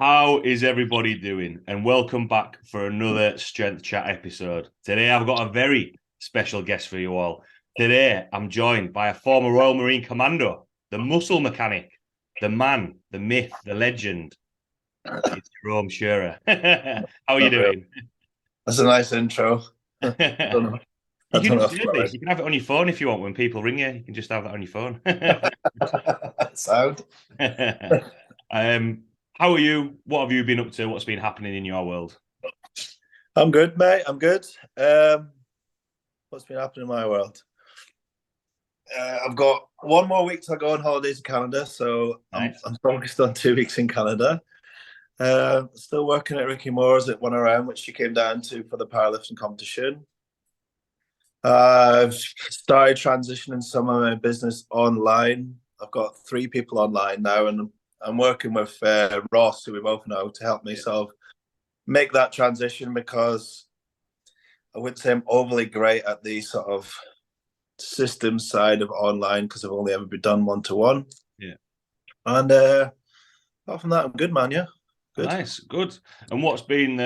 How is everybody doing? And welcome back for another Strength Chat episode. Today I've got a very special guest for you all. Today I'm joined by a former Royal Marine Commando, the muscle mechanic, the man, the myth, the legend. It's Jerome Scherrer. How are you Not real. doing? That's a nice intro. I don't know. I You can don't know just if save this. You can have it on your phone if you want. When people ring you, you can just have that on your phone. Sound. um, how are you? What have you been up to? What's been happening in your world? I'm good, mate. I'm good. What's been happening in my world? I've got one more week till I go on holidays to Canada, so I'm Nice. I'm focused on 2 weeks in Canada. Still working at Ricky Moore's at 1RM, which she came down to for the powerlifting competition. I've started transitioning some of my business online. I've got 3 people online now, and I'm working with Ross, who we both know, to help me Yeah. sort of make that transition because I wouldn't say I'm overly great at the sort of system side of online because I've only ever been done one-to-one. Yeah. And apart from that, I'm good, man. Yeah, good. Nice. Good. And what's been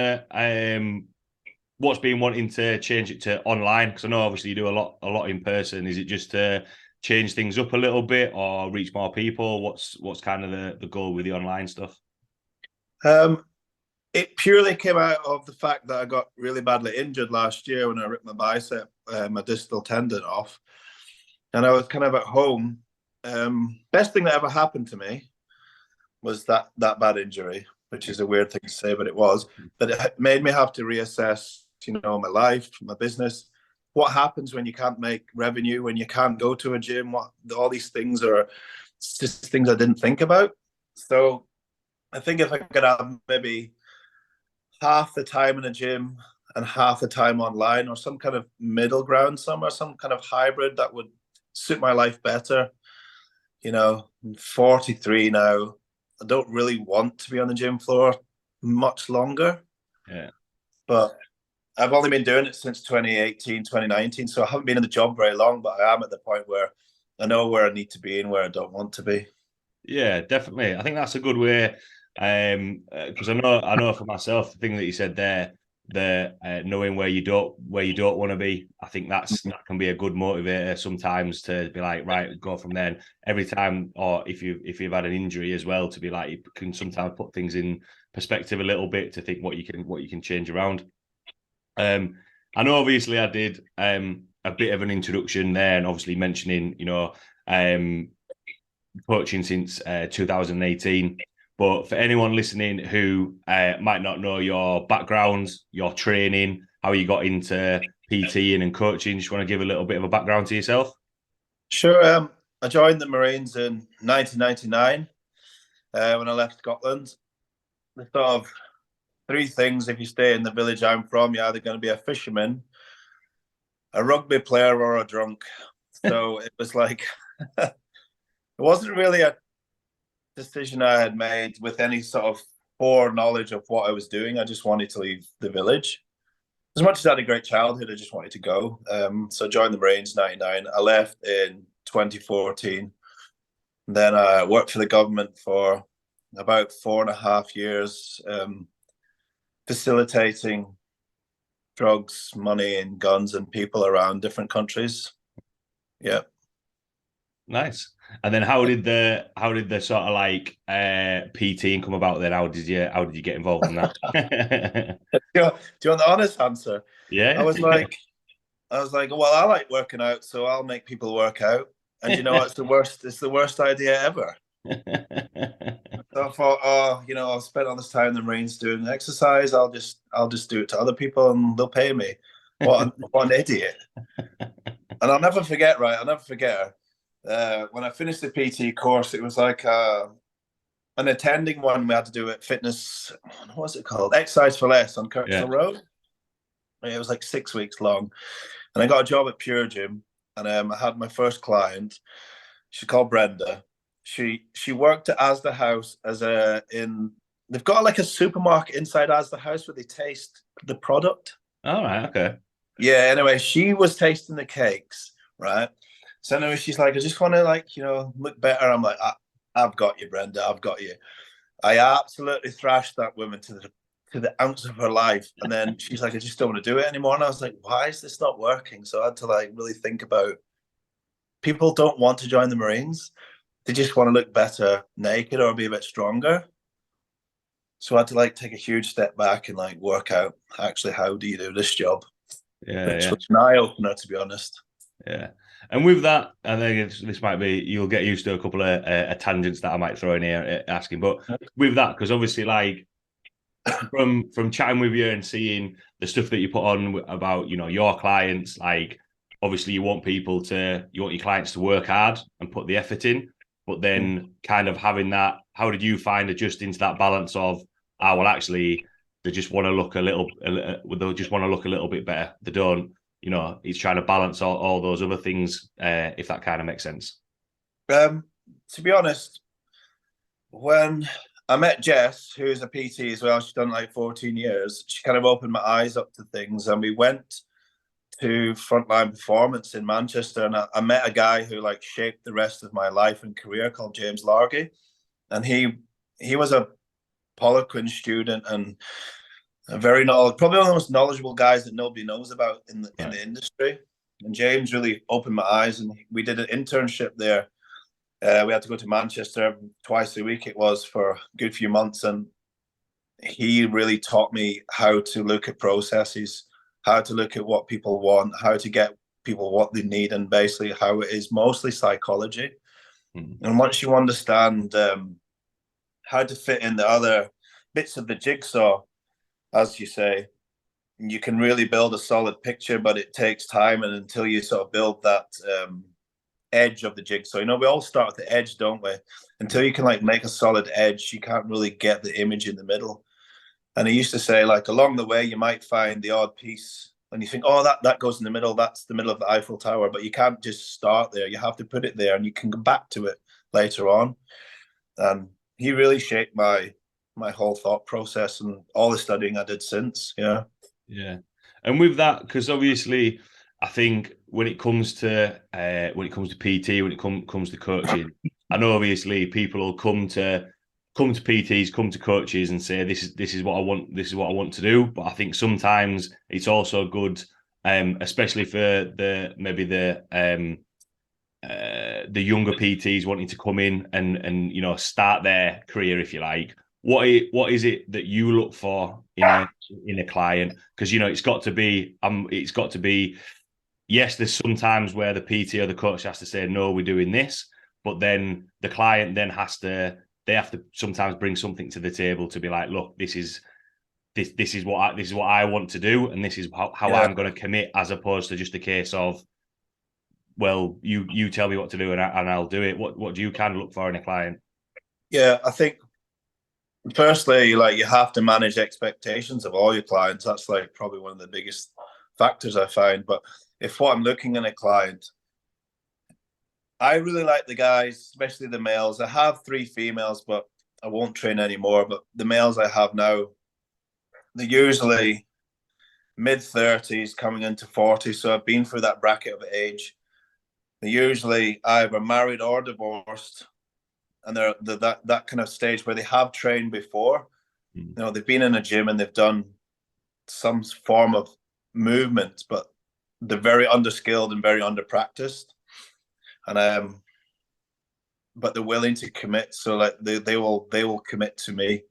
wanting to change it to online? Because I know obviously you do a lot in person. Is it just to change things up a little bit or reach more people? What's kind of the goal with the online stuff? Um, it purely came out of the fact that I got really badly injured last year when I ripped my bicep, my distal tendon off, and I was kind of at home. Best thing that ever happened to me was that bad injury, which is a weird thing to say, but it was. But it made me have to reassess, my life, my business. What happens when you can't make revenue, when you can't go to a gym? What all these things are just things I didn't think about. So I think if I could have maybe half the time in a gym and half the time online, or some kind of middle ground somewhere, some kind of hybrid that would suit my life better. I'm 43 now. I don't really want to be on the gym floor much longer, Yeah. but I've only been doing it since 2018, 2019. So I haven't been in the job very long, but I am at the point where I know where I need to be and where I don't want to be. Yeah, definitely. I think that's a good way. Because I know for myself, the thing that you said there, the knowing where you don't want to be, I think that can be a good motivator sometimes to be like, right, go from there. And every time, or if you've had an injury as well, to be like, you can sometimes put things in perspective a little bit to think what you can change around. Um, I know obviously I did a bit of an introduction there, and obviously mentioning um coaching since 2018. But for anyone listening who might not know your background, your training, how you got into PTing and coaching, just want to give a little bit of a background to yourself? Sure. I joined the Marines in 1999 when I left Scotland. The sort of 3 things if you stay in the village I'm from, you're either going to be a fisherman, a rugby player, or a drunk. So it was like, it wasn't really a decision I had made with any sort of foreknowledge of what I was doing. I just wanted to leave the village. As much as I had a great childhood, I just wanted to go. So I joined the Marines in 99. I left in 2014. Then I worked for the government for about 4.5 years, facilitating drugs, money, and guns and people around different countries. Yeah. Nice. And then how did the sort of like PT come about then? How did you get involved in that? Do you want the honest answer? I Yeah. was like, well, I like working out, so I'll make people work out. And it's the worst. It's the worst idea ever. So I thought, I've spent all this time in the Marines doing exercise. I'll just do it to other people, and they'll pay me. What an idiot! And I'll never forget. Right, I'll never forget when I finished the PT course. It was like an attending one we had to do at fitness. What's it called? Exercise for Less on Yeah. Kirkstall Road. It was like 6 weeks long, and I got a job at Pure Gym, and I had my first client. She's called Brenda. She worked at Asda House as a in. They've got like a supermarket inside Asda House where they taste the product. All right. Okay. Yeah. Anyway, she was tasting the cakes, right? So anyway, she's like, I just want to look better. I'm like, I've got you, Brenda. I've got you. I absolutely thrashed that woman to the ounce of her life. And then she's like, I just don't want to do it anymore. And I was like, why is this not working? So I had to like really think about, people don't want to join the Marines. They just want to look better naked or be a bit stronger. So I had to like take a huge step back and like work out actually how do you do this job, which Yeah, was an eye opener, to be honest. yeah. And with that, I think this might be, you'll get used to a couple of tangents that I might throw in here asking, but with that, because obviously, like from chatting with you and seeing the stuff that you put on about, you know, your clients, like obviously you want your clients to work hard and put the effort in, but then kind of having that, how did you find adjusting to that balance of, well, actually, they just want to look they'll just want to look a little bit better. They don't, you know, he's trying to balance all those other things, if that kind of makes sense. Um, to be honest, when I met Jess, who's a PT as well, she's done like 14 years. She kind of opened my eyes up to things, and we went to Frontline Performance in Manchester, and I met a guy who like shaped the rest of my life and career called James Largy, and he was a Poliquin student and a very knowledgeable, probably one of the most knowledgeable guys that nobody knows about in the industry. And James really opened my eyes, and we did an internship there. We had to go to Manchester twice a week. It was for a good few months, and he really taught me how to look at processes, how to look at what people want, how to get people what they need, and basically how it is mostly psychology. Mm-hmm. And once you understand how to fit in the other bits of the jigsaw, as you say, you can really build a solid picture, but it takes time. And until you sort of build that edge of the jigsaw, you know, we all start at the edge, don't we? Until you can like make a solid edge, you can't really get the image in the middle. And he used to say, like, along the way, you might find the odd piece and you think, oh, that goes in the middle. That's the middle of the Eiffel Tower. But you can't just start there. You have to put it there, and you can go back to it later on. And he really shaped my whole thought process and all the studying I did since. Yeah. Yeah. And with that, because obviously, I think when it comes to PT, when it comes to coaching, I know obviously people will come to PTs, come to coaches and say this is what I want, this is what I want to do. But I think sometimes it's also good, especially for the younger PTs wanting to come in and you know, start their career, if you like. What is it that you look for in a client? Because you know it's got to be yes, there's sometimes where the PT or the coach has to say no, we're doing this, but then the client then they have to sometimes bring something to the table to be like, look, this is what I want to do, and this is how I'm going to commit, as opposed to just a case of, well, you tell me what to do and I'll do it. What do you kind of look for in a client? Yeah, I think firstly, like, you have to manage expectations of all your clients. That's like probably one of the biggest factors I find. But if what I'm looking in a client, I really like the guys, especially the males. I have 3 females, but I won't train anymore. But the males I have now, they're usually mid-30s coming into 40. So I've been through that bracket of age. They're usually either married or divorced, and they're that kind of stage where they have trained before. You know, they've been in a gym and they've done some form of movement, but they're very underskilled and very under-practiced. And but they're willing to commit, so like they will commit to me,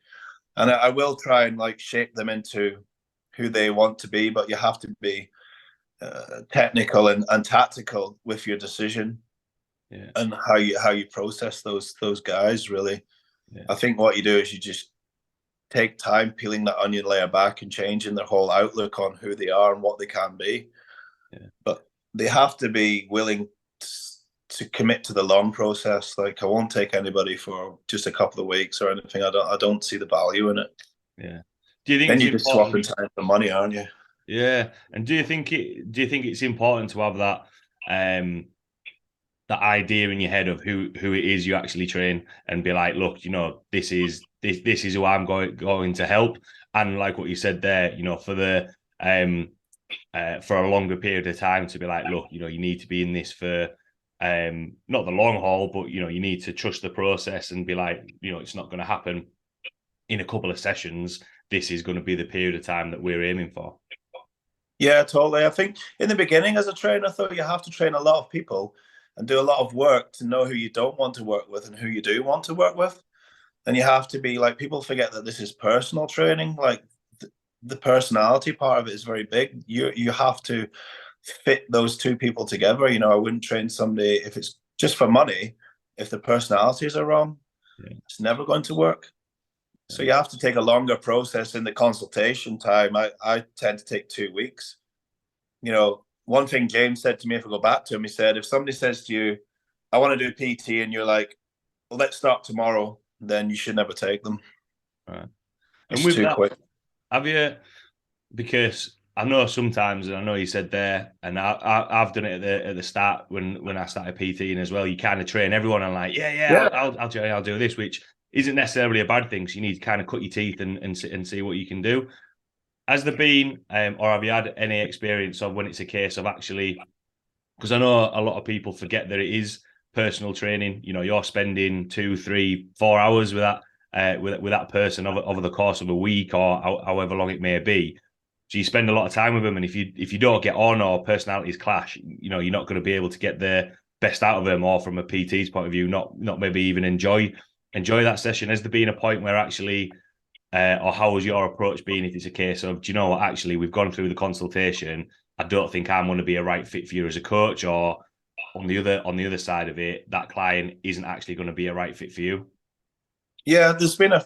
and I will try and like shape them into who they want to be. But you have to be technical and tactical with your decision, and how you process those guys. Really, I think what you do is you just take time peeling that onion layer back and changing their whole outlook on who they are and what they can be. But they have to be willing to commit to the long process. Like, I won't take anybody for just a couple of weeks or anything. I don't see the value in it. Yeah. Do you think then you're just swapping time for money, aren't you? Yeah. And do you think it's important to have that that idea in your head of who it is you actually train, and be like, look, you know, this is who I'm going to help, and like what you said there, you know, for the for a longer period of time, to be like, look, you know, you need to be in this for not the long haul, but you know, you need to trust the process and be like, you know, it's not going to happen in a couple of sessions, this is going to be the period of time that we're aiming for. Yeah, totally. I think in the beginning as a trainer, I thought you have to train a lot of people and do a lot of work to know who you don't want to work with and who you do want to work with. And you have to be like, people forget that this is personal training. Like the personality part of it is very big. You have to fit those two people together. You know, I wouldn't train somebody if it's just for money. If the personalities are wrong, it's never going to work. So you have to take a longer process in the consultation time. I tend to take 2 weeks. You know, one thing James said to me, if I go back to him, he said, if somebody says to you, I want to do PT, and you're like, well, let's start tomorrow, then you should never take them. Right. It's And with too that, quick. have you, because I know sometimes, and I know you said there, and I've done it at the start when I started PTing as well. You kind of train everyone and like, Yeah. I'll do this, which isn't necessarily a bad thing. So you need to kind of cut your teeth and see what you can do. Has there been, or have you had any experience of when it's a case of actually, because I know a lot of people forget that it is personal training. You know, you're spending 2, 3, 4 hours with that person over the course of a week or however long it may be. So you spend a lot of time with them, and if you don't get on or personalities clash, you know, you're not going to be able to get the best out of them, or from a PT's point of view, not maybe even enjoy that session. Has there been a point where actually, or how has your approach been if it's a case of, do you know what, actually we've gone through the consultation, I don't think I'm going to be a right fit for you as a coach, or on the other side of it, that client isn't actually going to be a right fit for you? Yeah, there's been a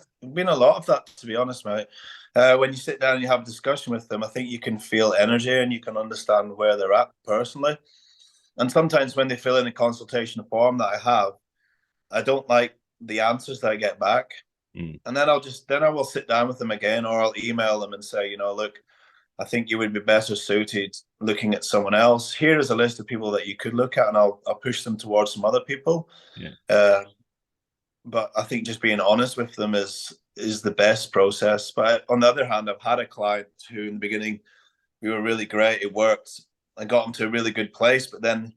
lot of that, to be honest, mate. When you sit down and you have a discussion with them, I think you can feel energy and you can understand where they're at personally. And sometimes when they fill in a consultation form that I have, I don't like the answers that I get back. And then I will sit down with them again, or I'll email them and say, you know, look, I think you would be better suited looking at someone else. Here is a list of people that you could look at, and I'll push them towards some other people. Yeah. But I think just being honest with them is the best process. But on the other hand, I've had a client who in the beginning, we were really great. It worked. I got him to a really good place, but then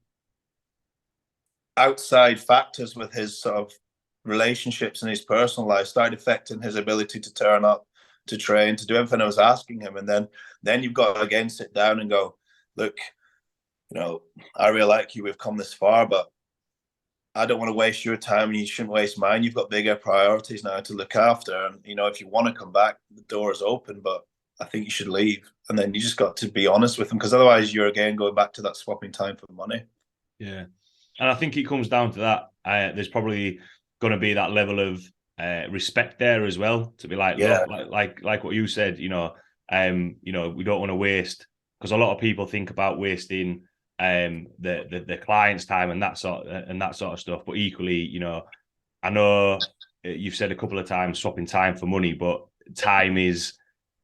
outside factors with his sort of relationships and his personal life started affecting his ability to turn up, to train, to do everything I was asking him. And then you've got to again sit down and go, look, you know, I really like you. We've come this far, but I don't want to waste your time and you shouldn't waste mine. You've got bigger priorities now to look after. And, you know, if you want to come back, the door is open, but I think you should leave. And then you just got to be honest with them, because otherwise you're again going back to that swapping time for money. Yeah. And I think it comes down to that. There's probably going to be that level of respect there as well, to be like, Yeah. look, like what you said, you know, we don't want to waste, because a lot of people think about wasting the client's time and that sort of stuff. But equally, you know, I know you've said a couple of times swapping time for money, but time is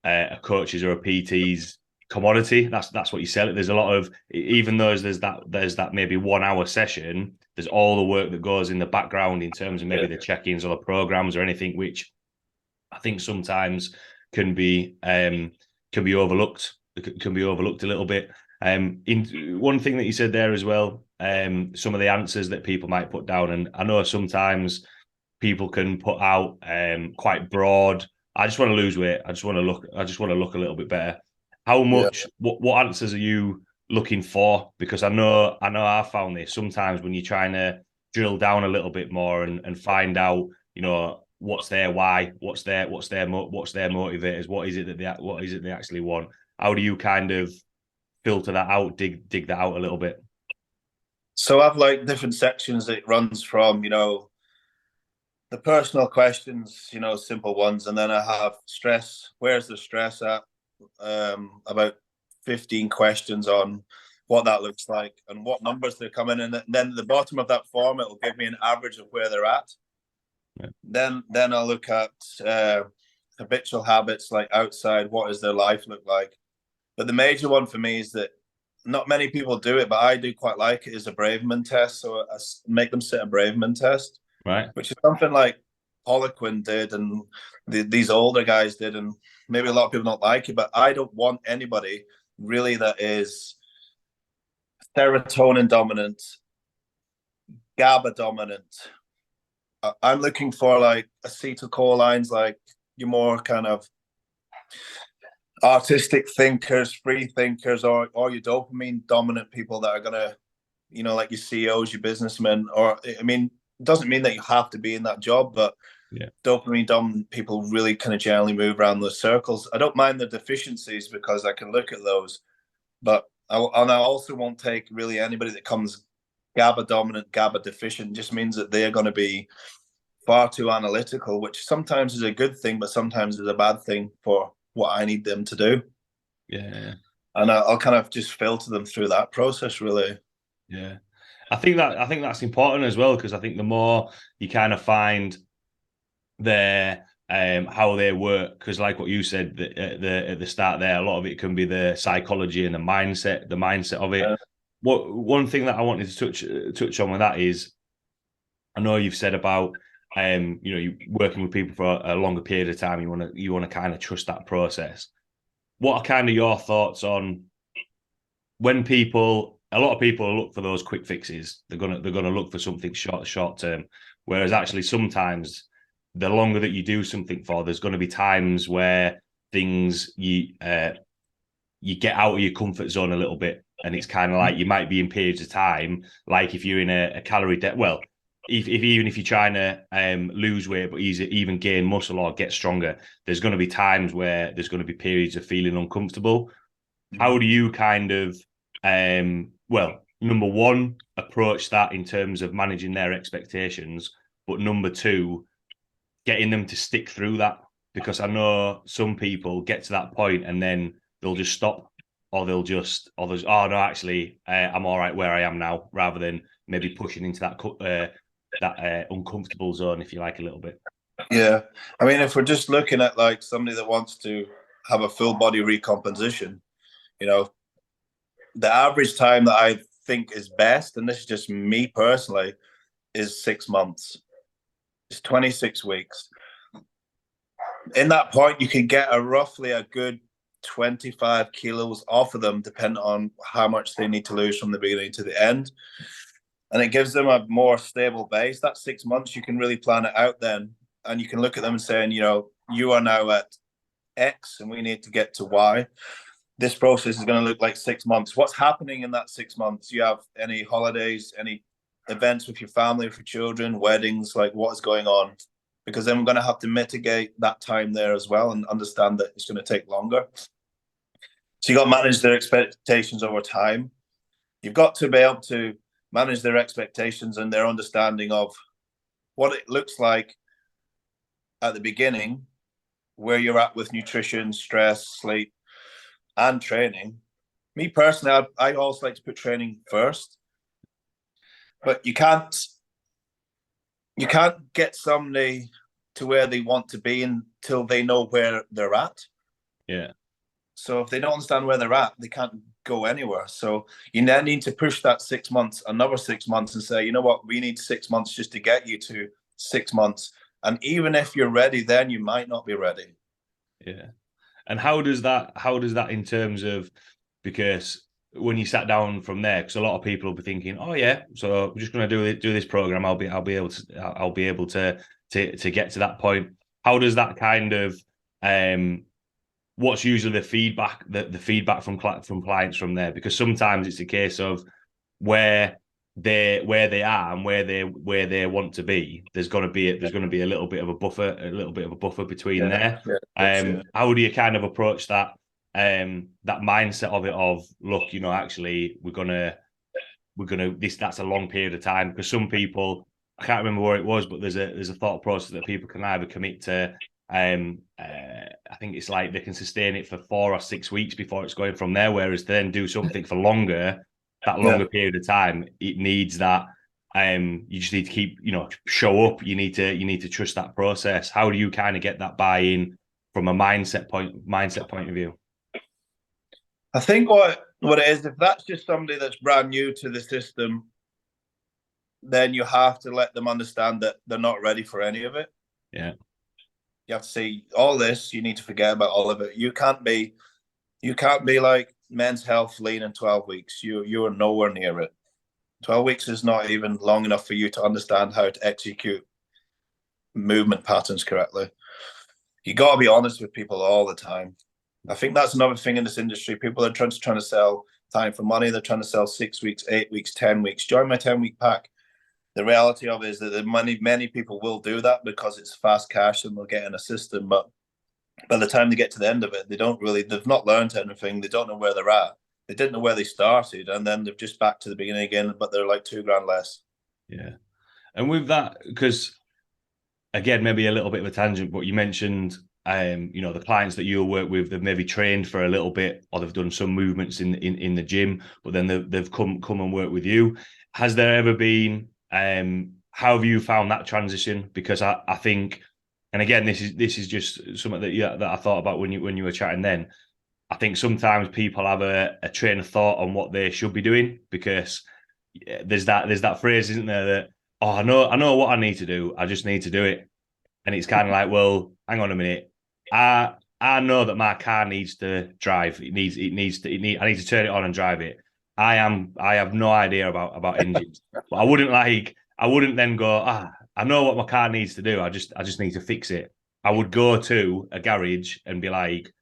a coach's or a PT's commodity. That's what you sell it. There's a lot of, even though there's that maybe 1 hour session, there's all the work that goes in the background in terms of maybe the check-ins or the programs or anything, which I think sometimes can be overlooked. Can be overlooked a little bit. In one thing that you said there as well, some of the answers that people might put down, and I know sometimes people can put out quite broad. I just want to lose weight. I just want to look. I just want to look a little bit better. How much? Yeah. What answers are you looking for? Because I know I've found this sometimes when you're trying to drill down a little bit more and find out, you know, what's their why, what's their motivators, what is it they actually want. How do you kind of filter that out, dig that out a little bit? So I've like different sections. It runs from, you know, the personal questions, you know, simple ones, and then I have stress. Where's the stress at? About 15 questions on what that looks like and what numbers they're coming in. And then at the bottom of that form, it will give me an average of where they're at. Yeah. Then I'll look at habitual habits, like outside. What does their life look like? But the major one for me is that not many people do it, but I do quite like it, is a Braveman test. So I make them sit a Braveman test, right? Which is something like Poliquin did and these older guys did, and maybe a lot of people don't like it, but I don't want anybody really that is serotonin dominant, GABA dominant. I'm looking for like acetylcholines, like your more kind of artistic thinkers, free thinkers, or your dopamine dominant people that are gonna, you know, like your CEOs, your businessmen, or I mean, it doesn't mean that you have to be in that job, but Yeah. dopamine dominant people really kind of generally move around those circles. I don't mind the deficiencies because I can look at those, but I also won't take really anybody that comes GABA dominant, GABA deficient. Just means that they're going to be far too analytical, which sometimes is a good thing, but sometimes is a bad thing for what I need them to do. Yeah. And I'll kind of just filter them through that process, really. Yeah. I think that's important as well, because I think the more you kind of find their how they work, because like what you said at the start there, a lot of it can be the psychology and the mindset of it. One thing that I wanted to touch on with that is, I know you've said about you know, you working with people for a longer period of time, you want to kind of trust that process. What are kind of your thoughts on when a lot of people look for those quick fixes? They're gonna look for something short term, whereas actually sometimes the longer that you do something for, there's going to be times where things you get out of your comfort zone a little bit, and it's kind of like you might be in periods of time, like if you're in a calorie deficit. Well, even if you're trying to lose weight, but even gain muscle or get stronger, there's going to be times where there's going to be periods of feeling uncomfortable. How do you kind of, well, number one, approach that in terms of managing their expectations, but number two, getting them to stick through that? Because I know some people get to that point and then they'll just stop, or oh no, actually, I'm all right where I am now, rather than maybe pushing into that uncomfortable zone, if you like, a little bit. Yeah, I mean, if we're just looking at like somebody that wants to have a full body recomposition, you know, the average time that I think is best, and this is just me personally, is 6 months. It's 26 weeks. In that point, you can get roughly a good 25 kilos off of them, depending on how much they need to lose from the beginning to the end. And it gives them a more stable base. That 6 months, you can really plan it out then. And you can look at them and saying, you know, you are now at X and we need to get to Y. This process is going to look like 6 months. What's happening in that 6 months? You have any holidays, any events with your family, with your children, weddings, like what is going on? Because then we're going to have to mitigate that time there as well and understand that it's going to take longer. So you got to manage their expectations over time. You've got to be able to manage their expectations and their understanding of what it looks like at the beginning, where you're at with nutrition, stress, sleep, and training. Me personally, I always like to put training first, but you can't get somebody to where they want to be until they know where they're at. Yeah. So if they don't understand where they're at, they can't go anywhere. So you then need to push that 6 months, another 6 months, and say, you know what, we need 6 months just to get you to 6 months. And even if you're ready, then you might not be ready. Yeah. And how does that in terms of, because when you sat down from there, because a lot of people will be thinking, oh yeah, so we're just going to do this program, I'll be able to get to that point. How does that kind of what's usually the feedback from clients from there? Because sometimes it's a case of where they are and where they want to be. There's going to be a little bit of a buffer between there. How do you kind of approach that that mindset of it, of look, you know, actually we're gonna that's a long period of time? Because some people, I can't remember where it was, but there's a thought process that people can either commit to I think it's like they can sustain it for 4 or 6 weeks before it's going from there, whereas to then do something for longer, that longer period of time, it needs that you just need to keep, you know, show up. You need to trust that process. How do you kind of get that buy-in from a mindset point of view? I think what it is, if that's just somebody that's brand new to the system, then you have to let them understand that they're not ready for any of it. Yeah. You have to say, all this, you need to forget about all of it. You can't be like Men's Health lean in 12 weeks. You are nowhere near it. 12 weeks is not even long enough for you to understand how to execute movement patterns correctly. You got to be honest with people all the time. I think that's another thing in this industry. People are trying to sell time for money. They're trying to sell 6 weeks, 8 weeks, 10 weeks. Join my 10-week pack. The reality of it is that many people will do that because it's fast cash and they'll get in a system. But by the time they get to the end of it, they've not learned anything. They don't know where they're at. They didn't know where they started, and then they're just back to the beginning again, but they're like $2,000 less. Yeah. And with that, because again, maybe a little bit of a tangent, but you mentioned, the clients that you work with, they've maybe trained for a little bit, or they've done some movements in the gym, but then they've come and work with you. Has there ever been? How have you found that transition? Because I think, and again, this is just something that I thought about when you were chatting then. I think sometimes people have a train of thought on what they should be doing, because there's that phrase, isn't there, that, oh, I know what I need to do. I just need to do it. And it's kind of like, well, hang on a minute. I know that my car needs to drive. I need to turn it on and drive it. I have no idea about engines. But I wouldn't then go, I know what my car needs to do. I just need to fix it. I would go to a garage and be like,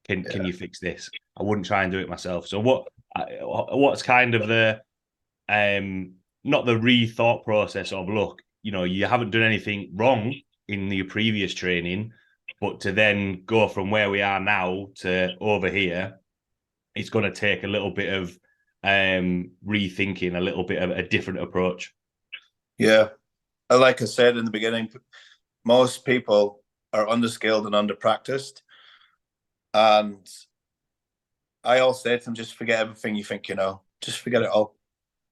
can you fix this? I wouldn't try and do it myself. So what's kind of the not the rethought process of, look, you haven't done anything wrong in your previous training, but to then go from where we are now to over here, it's going to take a little bit of rethinking, a little bit of a different approach. Yeah. Like I said in the beginning, most people are underskilled and underpracticed. And I always say to them, just forget everything you think you know. Just forget it all.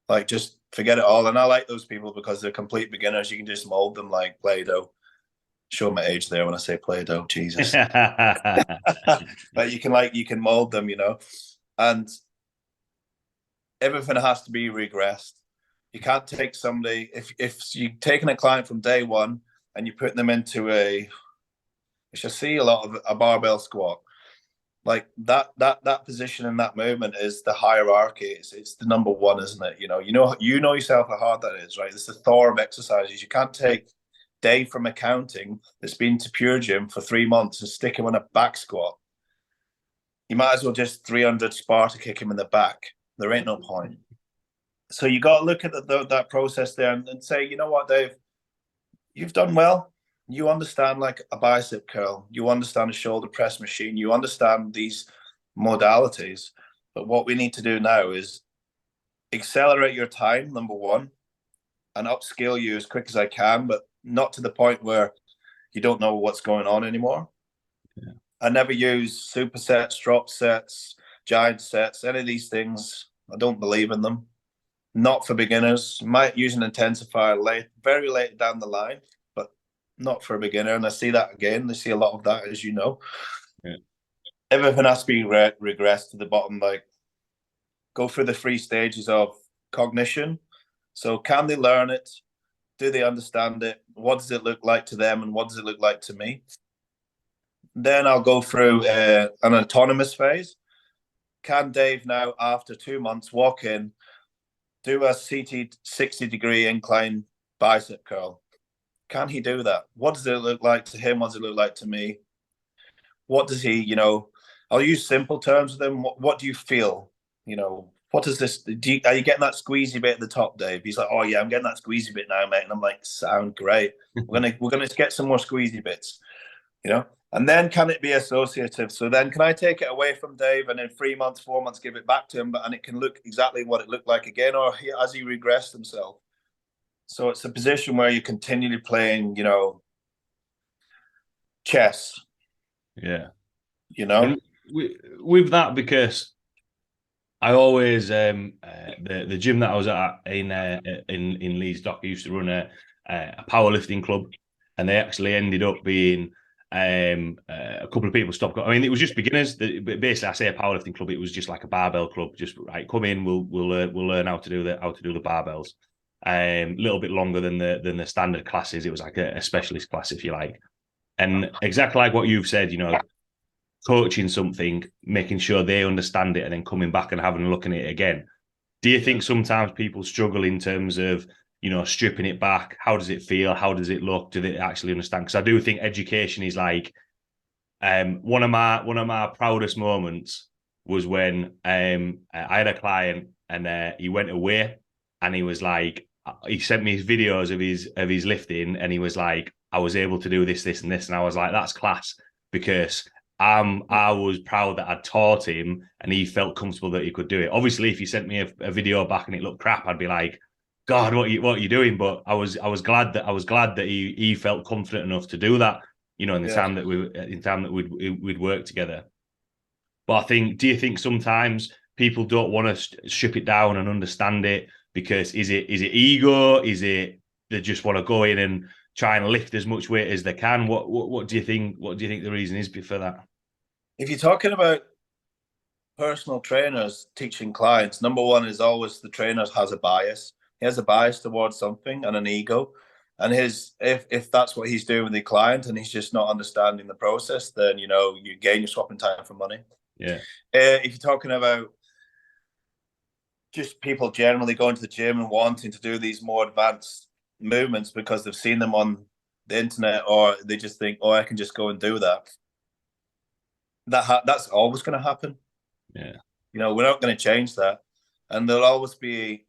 Like, just forget it all. And I like those people because they're complete beginners. You can just mold them like Play-Doh. Show my age there when I say Play-Doh, Jesus. But you can mold them, and everything has to be regressed. You can't take somebody, if you're taking a client from day one and you're putting them into which I see a lot of, a barbell squat, like that position in that movement is the hierarchy. It's the number one, isn't it? You know yourself how hard that is, right? It's the Thor of exercises. You can't take Dave from accounting that's been to Pure Gym for 3 months and stick him on a back squat. You might as well just 300 Sparta kick him in the back. There ain't no point. So you got to look at that process there and say, you know what, Dave, you've done well. You understand like a bicep curl. You understand a shoulder press machine. You understand these modalities. But what we need to do now is accelerate your time, number one, and upskill you as quick as I can, but not to the point where you don't know what's going on anymore. Yeah. I never use supersets, drop sets, giant sets, any of these things. I don't believe in them. Not for beginners. Might use an intensifier very late down the line, but not for a beginner. And I see that again. I see a lot of that, as you know. Yeah. Everything has to be regressed to the bottom. Like, go through the 3 stages of cognition. So can they learn it? Do they understand it? What does it look like to them? And what does it look like to me? Then I'll go through an autonomous phase. Can Dave now, after 2 months, walk in, do a seated 60-degree incline bicep curl? Can he do that? What does it look like to him? What does it look like to me? What does he, I'll use simple terms with him. What do you feel? What is this? Are you getting that squeezy bit at the top, Dave? He's like, oh yeah, I'm getting that squeezy bit now, mate. And I'm like, sound great. We're gonna get some more squeezy bits, And then can it be associative? So then can I take it away from Dave and in 3 months, 4 months, give it back to him, and it can look exactly what it looked like again, or has he regressed himself? So it's a position where you're continually playing, chess. Yeah. And with that, because I always the gym that I was at in Leeds Dock, I used to run a powerlifting club, and they actually ended up being a couple of people stopped. I mean, it was just beginners. Basically, I say a powerlifting club. It was just like a barbell club. Just right, come in. We'll learn how to do the barbells. A little bit longer than the standard classes. It was like a specialist class, if you like. And exactly like what you've said, coaching something, making sure they understand it, and then coming back and having a look at it again. Do you think sometimes people struggle in terms of, stripping it back? How does it feel? How does it look? Do they actually understand? Because I do think education is like One of my proudest moments was when I had a client and he went away and he was like, he sent me his videos of his lifting and he was like, I was able to do this, this, and this, and I was like, that's class because I was proud that I'd taught him and he felt comfortable that he could do it. Obviously, if you sent me a video back and it looked crap, I'd be like, God, what are you doing? But I was glad that he felt confident enough to do that. In the Yeah. time that we'd work together. But I think, do you think sometimes people don't want to strip it down and understand it because is it ego? Is it they just want to go in and try and lift as much weight as they can? What do you think? What do you think the reason is for that? If you're talking about personal trainers teaching clients, number one is always the trainer has a bias. He has a bias towards something and an ego. And if that's what he's doing with the client and he's just not understanding the process, then you gain your swapping time for money. Yeah. If you're talking about just people generally going to the gym and wanting to do these more advanced movements because they've seen them on the internet, or they just think, oh, I can just go and do that. That's always going to happen. Yeah. We're not going to change that, and there'll always be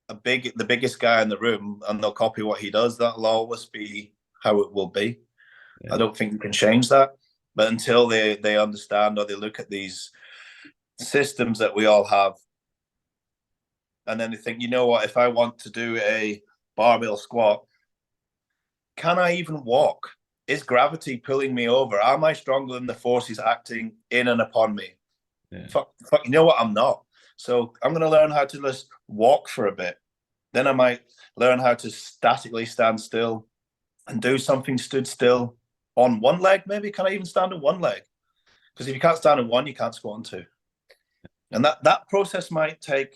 the biggest guy in the room, and they'll copy what he does. That'll always be how it will be. Yeah. I don't think you can change that, but until they understand or they look at these systems that we all have, and then they think, you know what? If I want to do a barbell squat, can I even walk? Is gravity pulling me over? Am I stronger than the forces acting in and upon me? Yeah. Fuck, you know what? I'm not. So I'm going to learn how to just walk for a bit. Then I might learn how to statically stand still and do something stood still on one leg. Maybe can I even stand on one leg? Because if you can't stand on one, you can't squat on two. And that process might take,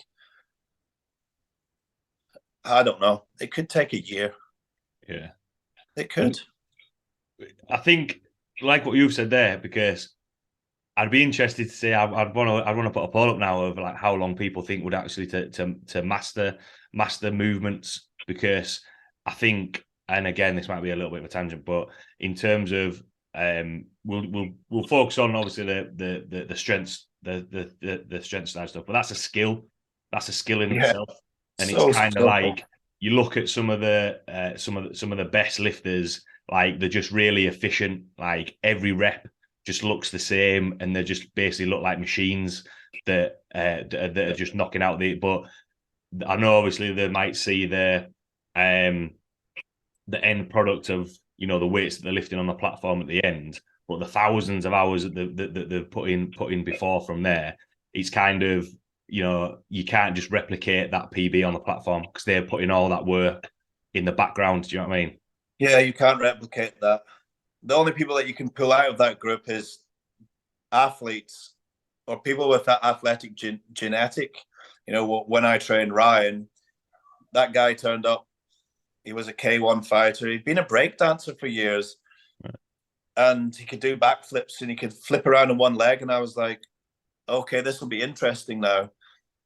I don't know, it could take a year. Yeah. It could. I think, like what you've said there, because I'd be interested to see. I'd want to put a poll up now of like how long people think would actually to master movements, because I think, and again, this might be a little bit of a tangent, but in terms of we'll focus on obviously the strengths, the strength side stuff, but that's a skill. That's a skill in itself, and so it's kind of like you look at some of the best lifters, like they're just really efficient. Like every rep just looks the same, and they just basically look like machines that are just knocking out the. But I know obviously they might see the end product of the weights that they're lifting on the platform at the end, but the thousands of hours that they've put in before from there, it's kind of you can't just replicate that PB on the platform because they're putting all that work in the background. Do you know what I mean? Yeah, you can't replicate that. The only people that you can pull out of that group is athletes or people with that athletic genetic. When I trained Ryan, that guy turned up. He was a K1 fighter. He'd been a break dancer for years. Right. And he could do backflips and he could flip around on one leg. And I was like, okay, this will be interesting now.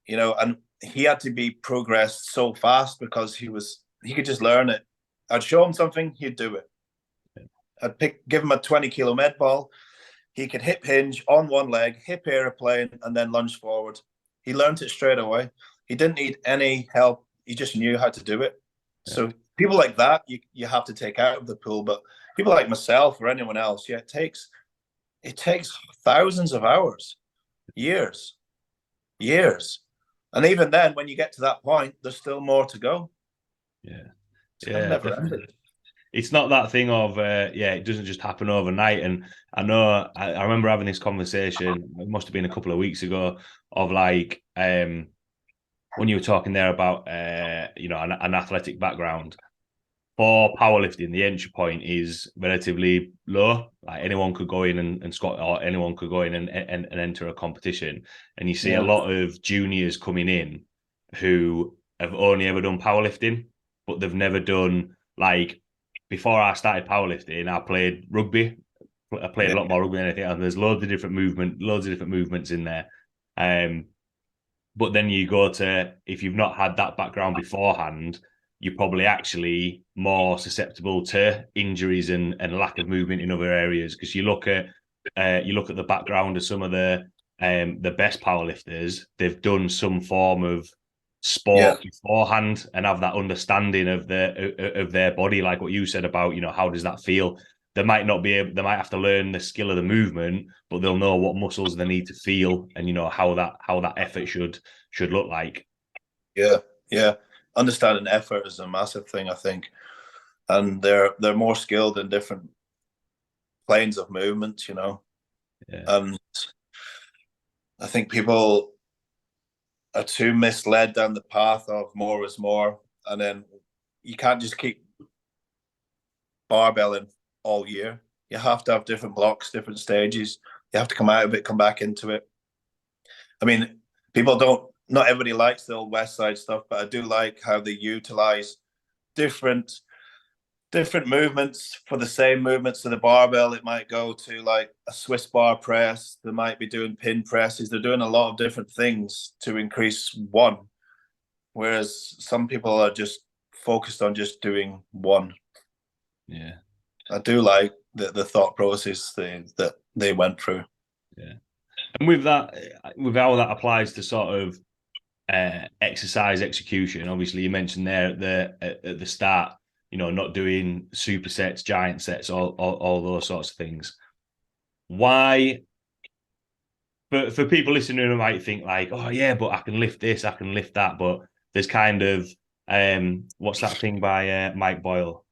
And he had to be progressed so fast because he could just learn it. I'd show him something, he'd do it. I'd give him a 20-kilo med ball. He could hip hinge on one leg, hip airplane, and then lunge forward. He learned it straight away. He didn't need any help. He just knew how to do it. Yeah. So people like that, you have to take out of the pool. But people like myself or anyone else, it takes thousands of hours, years. And even then, when you get to that point, there's still more to go. Yeah. It's never ended. It's not that thing of it doesn't just happen overnight. And I know I remember having this conversation, it must have been a couple of weeks ago, of like when you were talking there about an athletic background. For powerlifting, the entry point is relatively low. Like anyone could go in and squat, or anyone could go in and enter a competition. And you see a lot of juniors coming in who have only ever done powerlifting, but they've never done, like, before I started powerlifting, I played rugby. I played a lot more rugby than anything, and there's loads of different movements in there. But then you go to, if you've not had that background beforehand, you're probably actually more susceptible to injuries and lack of movement in other areas. Because you look at the background of some of the best powerlifters, they've done some form of Yeah, sport beforehand and have that understanding of their body, like what you said about, how does that feel? They might not be able, they might have to learn the skill of the movement, but they'll know what muscles they need to feel and how that effort should look like. yeah, yeah. Understanding effort is a massive thing, I think, and they're more skilled in different planes of movement, Yeah. and I think people are too misled down the path of more is more, and then you can't just keep barbelling all year. You have to have different blocks, different stages. You have to come out of it, come back into it. I mean, people don't. Not everybody likes the old West Side stuff, but I do like how they utilize different movements for the same movements to the barbell. It might go to like a Swiss bar press. They might be doing pin presses. They're doing a lot of different things to increase one, whereas some people are just focused on just doing one. Yeah. I do like the thought process that they went through. Yeah. And with that, with how that applies to sort of exercise execution, obviously you mentioned there at the start, not doing supersets, giant sets, all those sorts of things. Why, for people listening who might think like, oh yeah, but I can lift this, I can lift that, but there's kind of what's that thing by Mike Boyle?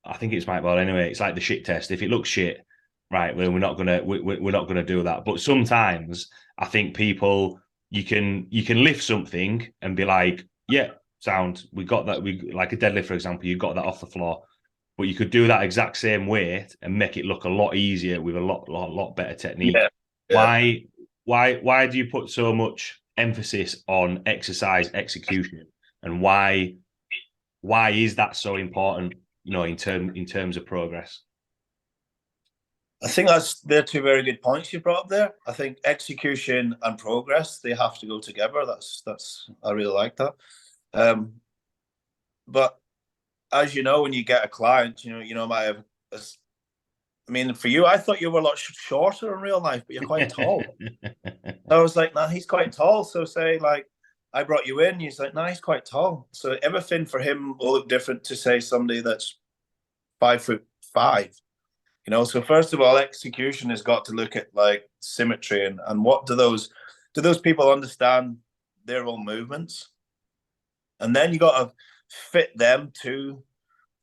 I think it's Mike Boyle anyway. It's like the shit test. If it looks shit, right, well, we're not gonna do that. But sometimes I think people you can lift something and be like, yeah, sound, we got that. We like a deadlift, for example, you got that off the floor. But you could do that exact same weight and make it look a lot easier with a lot better technique. Yeah, yeah. Why do you put so much emphasis on exercise execution, and why is that so important? In terms of progress. I think they're two very good points you brought up there. I think execution and progress, they have to go together. That's I really like that. But as you know, when you get a client, might have. I mean, for you, I thought you were a lot shorter in real life, but you're quite tall. I was like, nah, he's quite tall. So say like, I brought you in, he's like, nah, he's quite tall. So everything for him will look different to say somebody that's 5'5". So first of all, execution has got to look at like symmetry and what do those people understand their own movements, and then you got to fit them to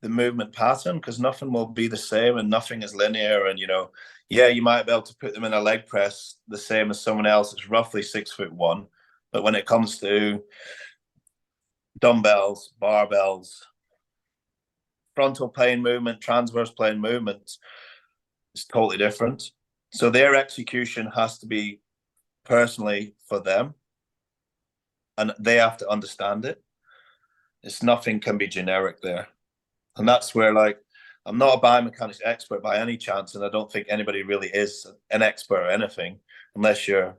the movement pattern, because nothing will be the same and nothing is linear. And yeah, you might be able to put them in a leg press the same as someone else that's roughly 6'1", but when it comes to dumbbells, barbells, frontal plane movement, transverse plane movement, it's totally different. So their execution has to be personally for them, and they have to understand it. Nothing can be generic there. And that's where, like, I'm not a biomechanics expert by any chance, and I don't think anybody really is an expert or anything, unless you're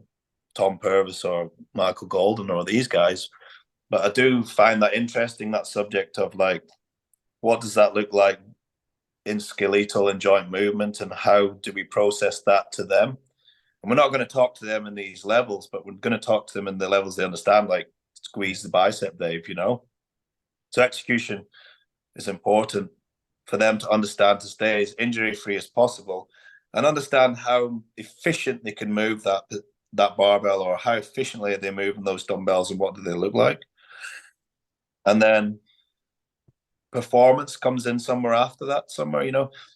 Tom Purvis or Michael Golden or these guys. But I do find that interesting, that subject of like, what does that look like in skeletal and joint movement, and how do we process that to them? And we're not going to talk to them in these levels, but we're going to talk to them in the levels they understand, like squeeze the bicep, Dave, So execution is important for them to understand, to stay as injury-free as possible and understand how efficient they can move that barbell, or how efficiently are they moving those dumbbells and what do they look like. And then performance comes in somewhere after that,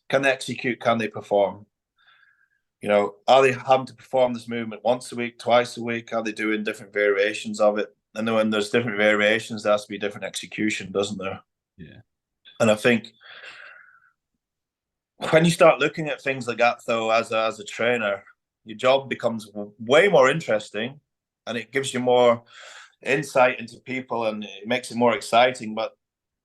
can they execute, can they perform? Are they having to perform this movement once a week, twice a week? Are they doing different variations of it? And then when there's different variations, there has to be different execution, doesn't there? Yeah. And I think when you start looking at things like that, though, as a trainer, your job becomes way more interesting, and it gives you more insight into people, and it makes it more exciting. But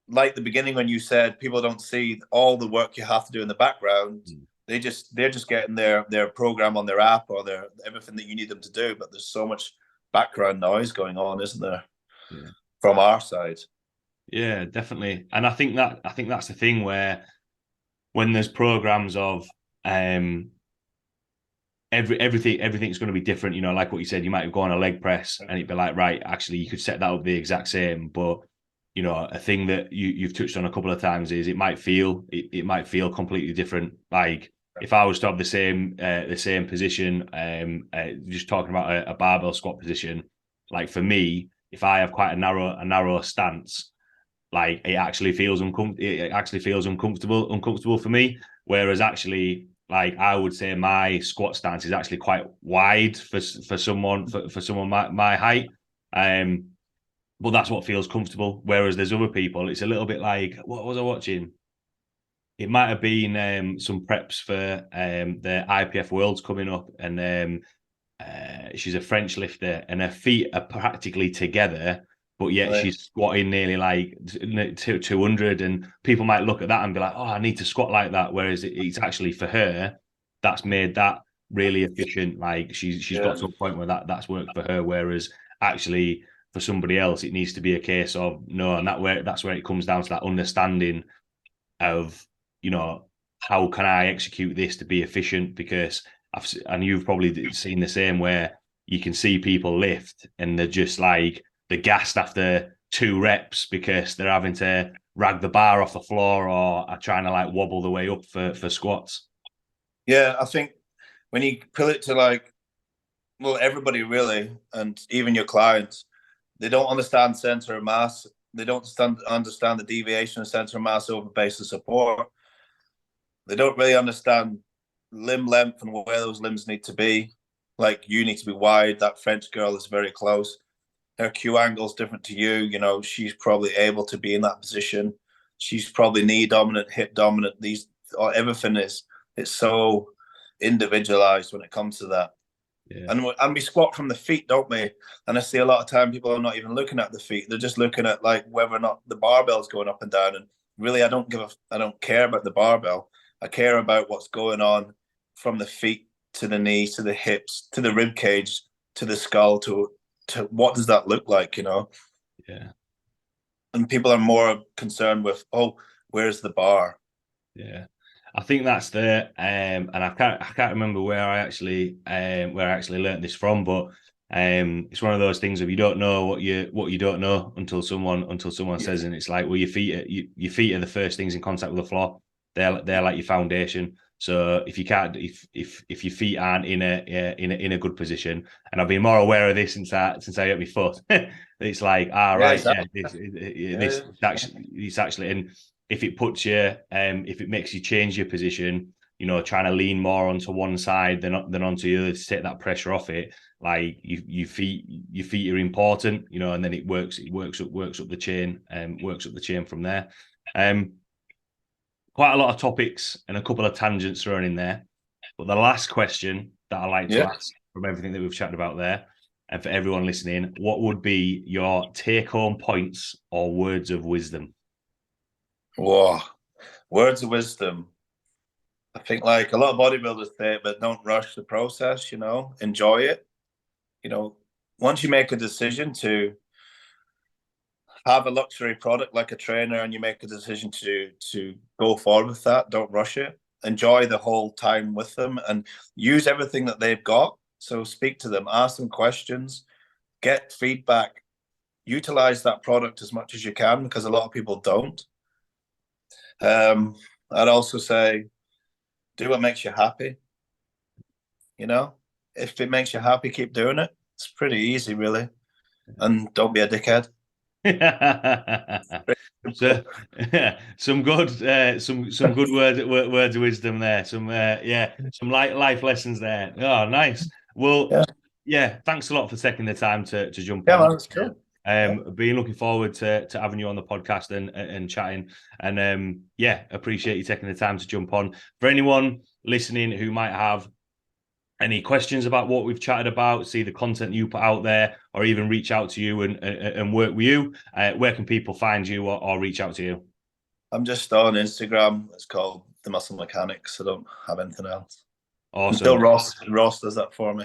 like the beginning when you said people don't see all the work you have to do in the background, they're just getting their program on their app or their everything that you need them to do. But there's so much background noise going on, isn't there? Yeah. From our side. Yeah, definitely. And I think that's the thing where when there's programs of everything's going to be different. You know, like what you said, you might go on a leg press and it'd be like, right, actually, you could set that up the exact same. But you know, a thing that you've touched on a couple of times is it might feel completely different. Like if I was to have the same position, just talking about a barbell squat position, like for me, if I have quite a narrow stance, like it actually feels uncomfortable for me. Whereas actually, like I would say my squat stance is actually quite wide for someone my height. Um, but that's what feels comfortable. Whereas there's other people, it's a little bit like, what was I watching? It might have been some preps for the IPF Worlds coming up, and she's a French lifter, and her feet are practically together, but yet Right. she's squatting nearly like 200. And people might look at that and be like, "Oh, I need to squat like that." Whereas it's actually for her, that's made that really efficient. Like she's Yeah. got to a point where that's worked for her. Whereas actually for somebody else, it needs to be a case of no, and that's where it comes down to that understanding of, you know, how can I execute this to be efficient? Because and you've probably seen the same where you can see people lift and they're just like they're gassed after 2 reps because they're having to rag the bar off the floor or are trying to like wobble the way up for squats. Yeah, I think when you pull it to like, well, everybody really, and even your clients, they don't understand center of mass. They don't understand the deviation of center of mass over base of support. They don't really understand limb length and where those limbs need to be. Like you need to be wide. That French girl is very close. Her Q angle is different to you. You know, she's probably able to be in that position. She's probably knee dominant, hip dominant. Everything is, it's so individualized when it comes to that. Yeah. And we squat from the feet, don't we? And I see a lot of time people are not even looking at the feet; they're just looking at like whether or not the barbell's going up and down. And really, I don't care about the barbell. I care about what's going on from the feet to the knees to the hips to the rib cage to the skull to what does that look like, you know? Yeah. And people are more concerned with, oh, where's the bar? Yeah. I think that's and I can't remember where I actually learned this from, but it's one of those things of you don't know what you don't know until someone Yeah, says, and it's like, well, your feet are the first things in contact with the floor. They're like your foundation. So if you can't if your feet aren't in a good position, and I've been more aware of this since I hurt my foot, it's like, yeah, right, yeah, exactly. this Yeah, actually, and if it puts you, if it makes you change your position, you know, trying to lean more onto one side than onto the other to take that pressure off it. Like your feet are important, you know, and then it works up the chain, and works up the chain from there. Um, Quite a lot of topics and a couple of tangents thrown in there, but the last question that I like to yeah. ask from everything that we've chatted about there, and for everyone listening, what would be your take-home points or words of wisdom? Whoa, words of wisdom. I think like a lot of bodybuilders say, but don't rush the process. You know, enjoy it. You know, once you make a decision to have a luxury product like a trainer, and you make a decision to go forward with that, don't rush it. Enjoy the whole time with them, and use everything that they've got. So speak to them, ask them questions, get feedback, utilize that product as much as you can because a lot of people don't. I'd also say do what makes you happy. You know, if it makes you happy, keep doing it. It's pretty easy, really. And don't be a dickhead. So some good words of wisdom there. Some life lessons there. Oh, nice. Well, Yeah, yeah, thanks a lot for taking the time to jump yeah, on. man, that's cool. Yeah, Been looking forward to having you on the podcast and chatting. And yeah, appreciate you taking the time to jump on. For anyone listening who might have any questions about what we've chatted about, see the content you put out there, or even reach out to you and work with you, where can people find you or reach out to you? I'm just on Instagram. It's called The Muscle Mechanics. I don't have anything else Awesome. until Ross does that for me.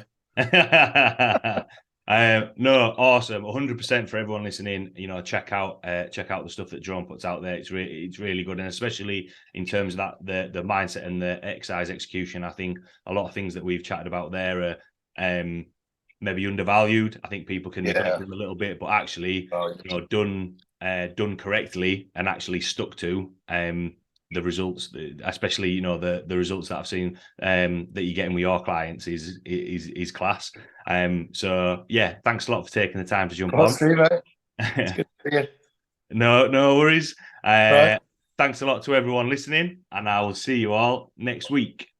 No, awesome, 100% for everyone listening. Check out the stuff that Jerome puts out there. It's really good, and especially in terms of the mindset and the exercise execution. I think a lot of things that we've chatted about there are maybe undervalued. I think people can neglect them a little bit, but actually, done correctly and actually stuck to the results, especially the results that I've seen that you're getting with your clients is class. So yeah, thanks a lot for taking the time to jump on. See, mate. It's good to see you. No worries. Right. Thanks a lot to everyone listening, and I will see you all next week.